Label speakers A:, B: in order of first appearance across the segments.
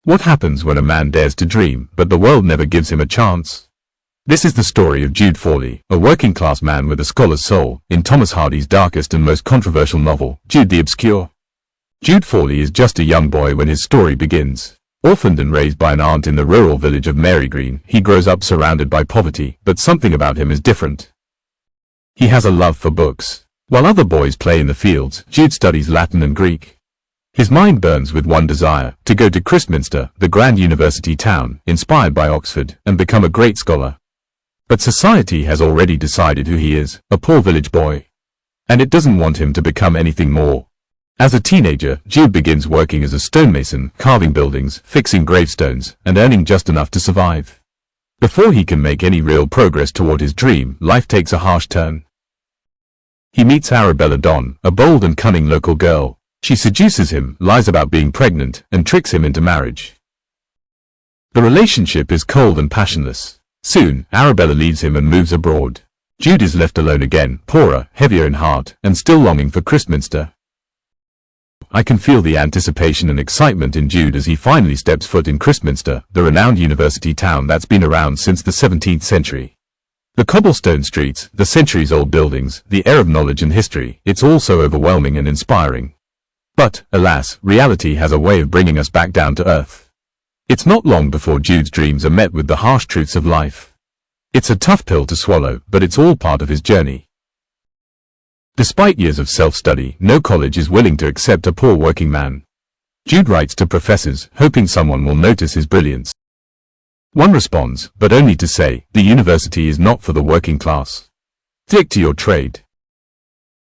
A: What happens when a man dares to dream, but the world never gives him a chance? This is the story of Jude Fawley, a working-class man with a scholar's soul, in Thomas Hardy's darkest and most controversial novel, Jude the Obscure. Jude Fawley is just a young boy when his story begins. Orphaned and raised by an aunt in the rural village of Marygreen, he grows up surrounded by poverty, but something about him is different. He has a love for books. While other boys play in the fields, Jude studies Latin and Greek. His mind burns with one desire, to go to Christminster, the grand university town, inspired by Oxford, and become a great scholar. But society has already decided who he is, a poor village boy. And it doesn't want him to become anything more. As a teenager, Jude begins working as a stonemason, carving buildings, fixing gravestones, and earning just enough to survive. Before he can make any real progress toward his dream, life takes a harsh turn. He meets Arabella Don, a bold and cunning local girl. She seduces him, lies about being pregnant, and tricks him into marriage. The relationship is cold and passionless. Soon, Arabella leaves him and moves abroad. Jude is left alone again, poorer, heavier in heart, and still longing for Christminster. I can feel the anticipation and excitement in Jude as he finally steps foot in Christminster, the renowned university town that's been around since the 17th century. The cobblestone streets, the centuries-old buildings, the air of knowledge and history, it's all so overwhelming and inspiring. But, alas, reality has a way of bringing us back down to earth. It's not long before Jude's dreams are met with the harsh truths of life. It's a tough pill to swallow, but it's all part of his journey. Despite years of self-study, no college is willing to accept a poor working man. Jude writes to professors, hoping someone will notice his brilliance. One responds, but only to say, the university is not for the working class. Stick to your trade.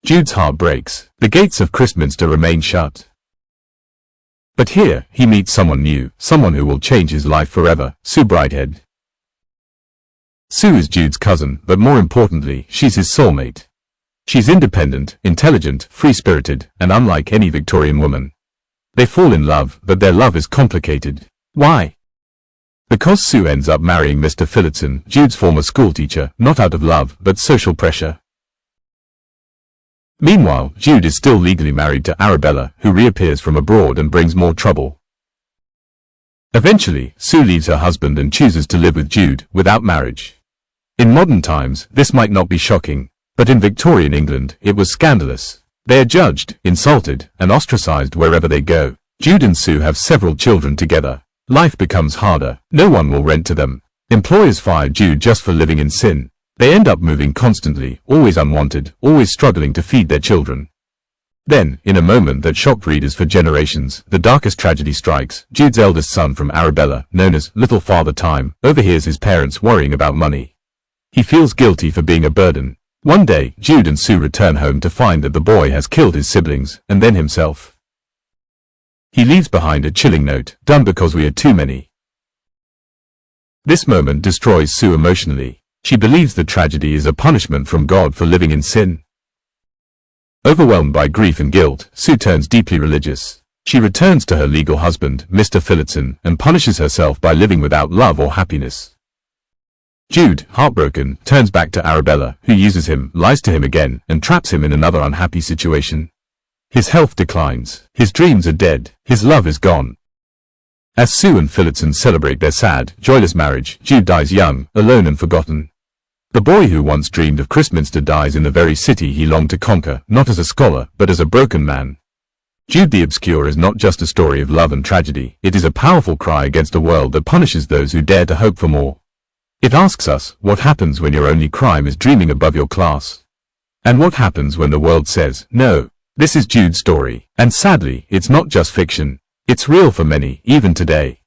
A: Jude's heart breaks. The gates of Christminster remain shut. But here, he meets someone new, someone who will change his life forever, Sue Brighthead. Sue is Jude's cousin, but more importantly, she's his soulmate. She's independent, intelligent, free-spirited, and unlike any Victorian woman. They fall in love, but their love is complicated. Why? Because Sue ends up marrying Mr. Phillotson, Jude's former schoolteacher, not out of love, but social pressure. Meanwhile, Jude is still legally married to Arabella, who reappears from abroad and brings more trouble. Eventually, Sue leaves her husband and chooses to live with Jude, without marriage. In modern times, this might not be shocking, but in Victorian England, it was scandalous. They are judged, insulted, and ostracized wherever they go. Jude and Sue have several children together. Life becomes harder. No one will rent to them. Employers fire Jude just for living in sin. They end up moving constantly, always unwanted, always struggling to feed their children. Then, in a moment that shocked readers for generations, the darkest tragedy strikes. Jude's eldest son from Arabella, known as Little Father Time, overhears his parents worrying about money. He feels guilty for being a burden. One day, Jude and Sue return home to find that the boy has killed his siblings, and then himself. He leaves behind a chilling note, "Done because we are too many." This moment destroys Sue emotionally. She believes the tragedy is a punishment from God for living in sin. Overwhelmed by grief and guilt, Sue turns deeply religious. She returns to her legal husband, Mr. Phillotson, and punishes herself by living without love or happiness. Jude, heartbroken, turns back to Arabella, who uses him, lies to him again, and traps him in another unhappy situation. His health declines. His dreams are dead. His love is gone. As Sue and Phillotson celebrate their sad, joyless marriage, Jude dies young, alone and forgotten. The boy who once dreamed of Christminster dies in the very city he longed to conquer, not as a scholar, but as a broken man. Jude the Obscure is not just a story of love and tragedy, it is a powerful cry against a world that punishes those who dare to hope for more. It asks us, what happens when your only crime is dreaming above your class? And what happens when the world says, no? This is Jude's story, and sadly, it's not just fiction. It's real for many, even today.